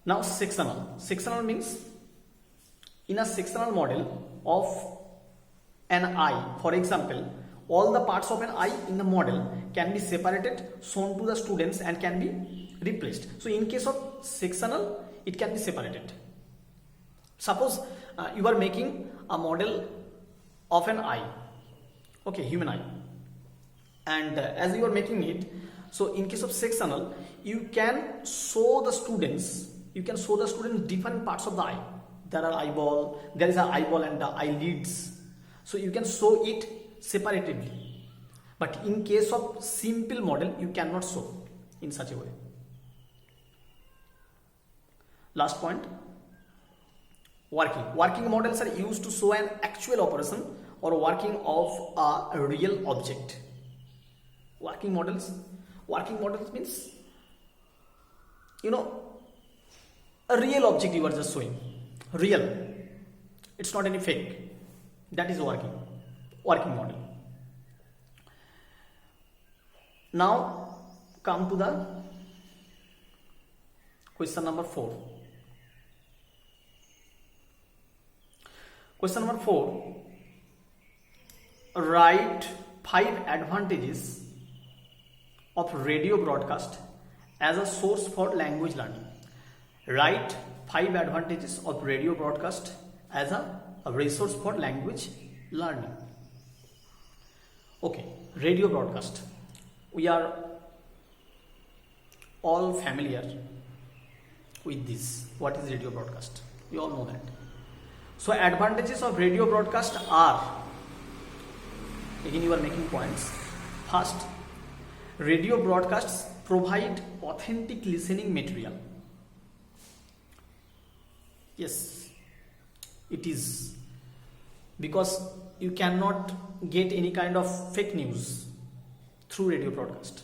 Now sectional means in a sectional model of an eye, for example, all the parts of an eye in the model can be separated, shown to the students, and can be replaced. So in case of sectional, it can be separated. Suppose you are making a model of an eye, okay, human eye, and as you are making it, so in case of sectional, you can show the students different parts of the eye. There is an eyeball and the eyelids, so you can show it separately. But in case of simple model, you cannot show in such a way. Last point, working models are used to show an actual operation or working of a real object. Working models means, a real object you are just showing, real, it's not any fake. That is working model. Now come to the question number 4. Question number 4, write 5 advantages of radio broadcast as a source for language learning. Write 5 advantages of radio broadcast as a resource for language learning. Okay, radio broadcast. We are all familiar with this. What is radio broadcast? We all know that. So advantages of radio broadcast are, again you are making points. First, radio broadcasts provide authentic listening material. Yes, it is, because you cannot get any kind of fake news through radio broadcast.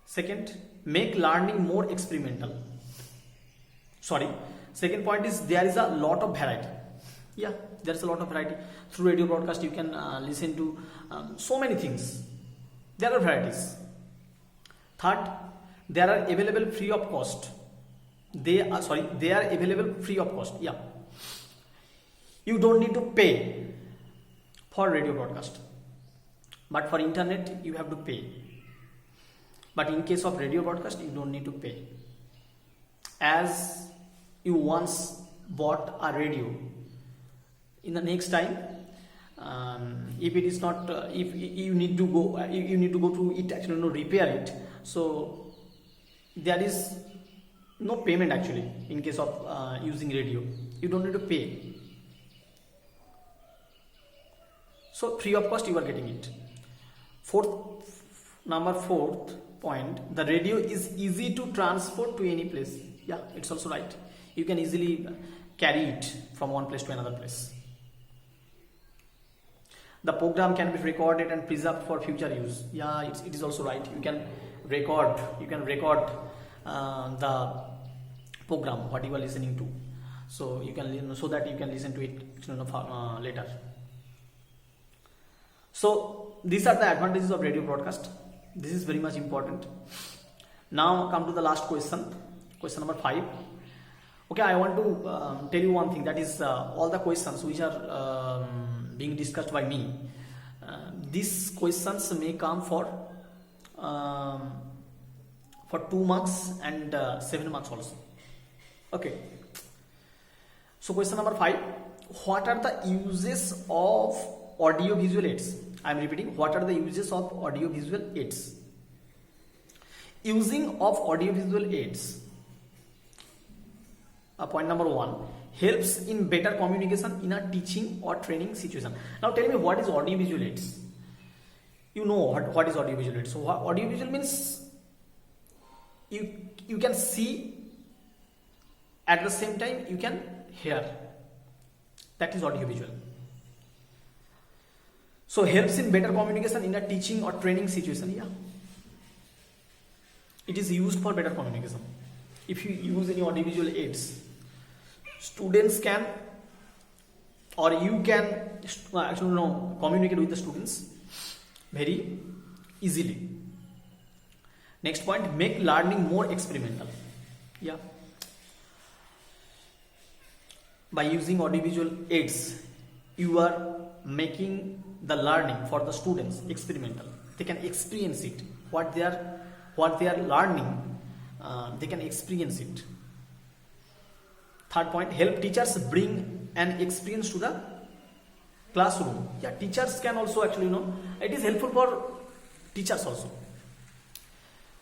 Second, make learning more experimental. Second point is there is a lot of variety. Yeah, there is a lot of variety. Through radio broadcast you can listen to so many things. There are varieties. Third, they are available free of cost. They are available free of cost. Yeah, you don't need to pay for radio broadcast, but for internet you have to pay. But in case of radio broadcast, you don't need to pay, as you once bought a radio. In the next time, if it is not, if you need to go, to it actually repair it. So there is no payment actually in case of using radio. You don't need to pay. So free of cost you are getting it. Number fourth point, the radio is easy to transport to any place. Yeah, it's also right. You can easily carry it from one place to another place. The program can be recorded and preserved for future use. Yeah, it is also right. You can record the program what you are listening to, so you can so that you can listen to it later. So these are the advantages of radio broadcast. This is very much important. Now come to the last question number 5. Okay, I want to tell you one thing, that is all the questions which are being discussed by me, these questions may come for 2 marks and 7 marks also. Okay, so question number 5, what are the uses of audio visual aids? I am repeating, what are the uses of audio visual aids? Using of audio visual aids, point number 1, helps in better communication in a teaching or training situation. Now tell me, what is audio visual aids? You know what is audio visual aids. So audio visual means you can see, at the same time you can hear. That is audio visual. So helps in better communication in a teaching or training situation. Yeah, it is used for better communication. If you use any audio visual aids, students can, or you can communicate with the students very easily. Next point, make learning more experimental. Yeah. By using audiovisual aids, you are making the learning for the students experimental. They can experience it. What they are learning, they can experience it. Third point, help teachers bring an experience to the classroom. Yeah, teachers can also actually, it is helpful for teachers also.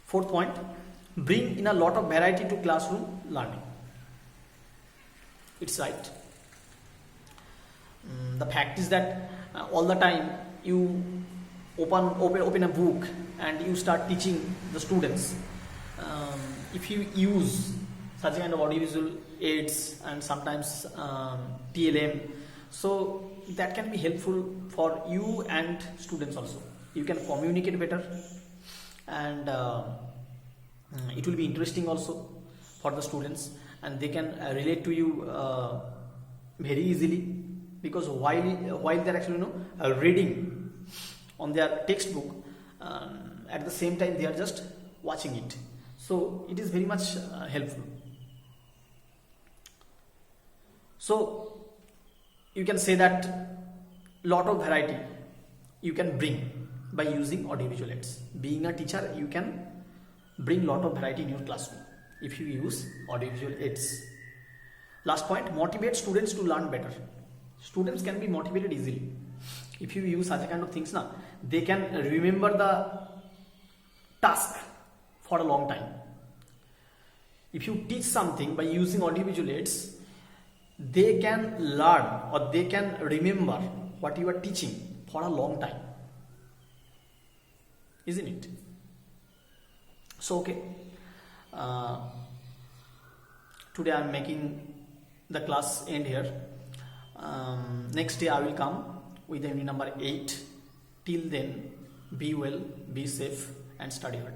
Fourth point, bring in a lot of variety to classroom learning. It's right. The fact is that all the time you open a book and you start teaching the students. If you use such kind of audiovisual aids and sometimes TLM, so that can be helpful for you and students also. You can communicate better, and it will be interesting also for the students, and they can relate to you very easily, because while they're actually reading on their textbook, at the same time they are just watching it, so it is very much helpful. So you can say that lot of variety you can bring by using audiovisual aids. Being a teacher, you can bring lot of variety in your classroom if you use audiovisual aids. Last point, motivate students to learn better. Students can be motivated easily if you use such a kind of things. Now they can remember the task for a long time. If you teach something by using audiovisual aids, they can learn or they can remember what you are teaching for a long time, isn't it? So okay, today I am making the class end here. Next day I will come with the unit number 8. Till then, be well, be safe and study hard.